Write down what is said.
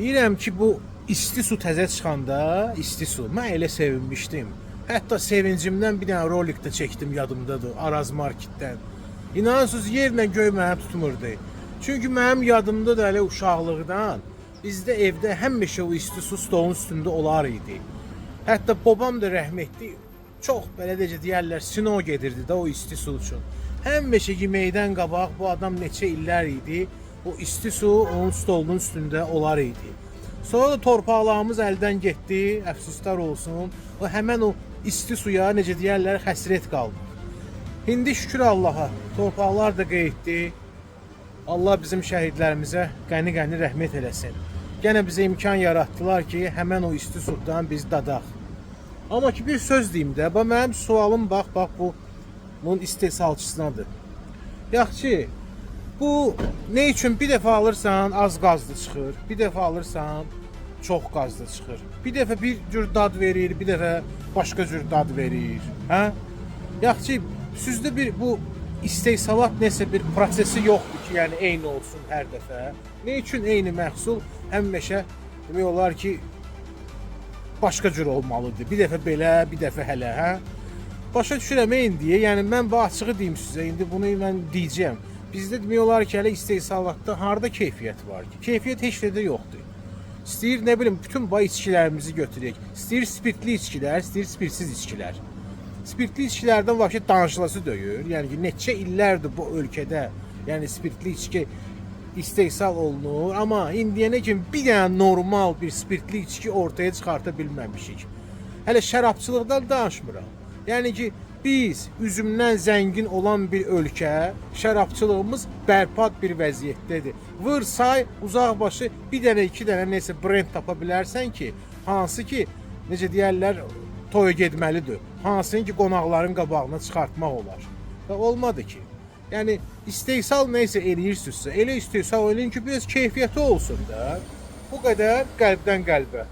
Deyirəm ki, bu isti su təzə çıxanda, isti su, mən elə sevinmişdim. Hətta sevincimdən bir dənə rolik də çəkdim, yadımdadır, Araz Marketdən. İnanırsınız, yerlə göy mənə tutmurdu. Çünki mənim yadımda da elə uşaqlıqdan bizdə evdə həmişə o isti su stolun üstündə olar idi. Hətta babam da rəhmətli, çox belə deyərlər, sino gedirdi də o isti su üçün. Həmişə yeməkdən qabaq bu adam neçə illər idi, o isti su onun stolunun üstündə olar idi. Sonra da torpaqlarımız əldən getdi, əfsuslar olsun. O həmən o isti suya necə deyərlər, həsrət qaldı. İndi şükür Allaha, torpaqlar da qeyddi. Allah bizim şəhidlərimizə qəni-qəni rəhmət eləsin. Gənə bizə imkan yaratdılar ki, həmən o isti sudan biz dadaq. Amma ki, bir söz deyim də, mənim sualım bax, bunun istehsalçısınadır. Yaxşı, bu ne üçün bir dəfə alırsan az qazlı çıxır, bir dəfə alırsan çox qazlı çıxır. Bir dəfə bir cür dad verir, bir dəfə başqa cür dad verir. Hə? Yaxşı, sizdə bir bu istehsalat nəsə bir prosesi yoxdur ki, yəni eyni olsun hər dəfə. Ne üçün eyni məhsul həmişə demək olar ki, başqa cür olmalıdır. Bir dəfə belə, bir dəfə hələ, hə? Başa düşürəm indiyə, yəni mən bu açığı deyim sizə, indi bunu mən deyəcəm. Bizdə demək olar ki, hələ istehsalatda harda keyfiyyət var ki? Keyfiyyət heç nədə yoxdur. İstəyir, nə bilim, bütün bu içkilərimizi götürək. İstəyir spirtli içkilər, istəyir spirtsiz içkilər. Spirtli içkilərdən vəbşə danışılası deyil. Yəni ki, neçə illərdir bu ölkədə, yəni spirtli içki istehsal olunur. Amma indiyənə kimi bir dənə normal bir spirtli içki ortaya çıxarta bilməmişik. Hələ şərabçılıqdan danışmıram. Yəni ki, biz üzümdən zəngin olan bir ölkə, şərabçılığımız bərpad bir vəziyyətdədir. Vır, say, uzaqbaşı bir dənə, iki dənə nəsə brend tapa bilərsən ki, hansı ki, necə deyərlər, toya getməlidir. Hansını ki, qonaqların qabağına çıxartmaq olar. Və olmadı ki. Yəni, istehsal neysə eləyirsinizsə, elə istehsal eləyin ki, biraz keyfiyyəti olsun da. Bu qədər qəlbdən qəlbə.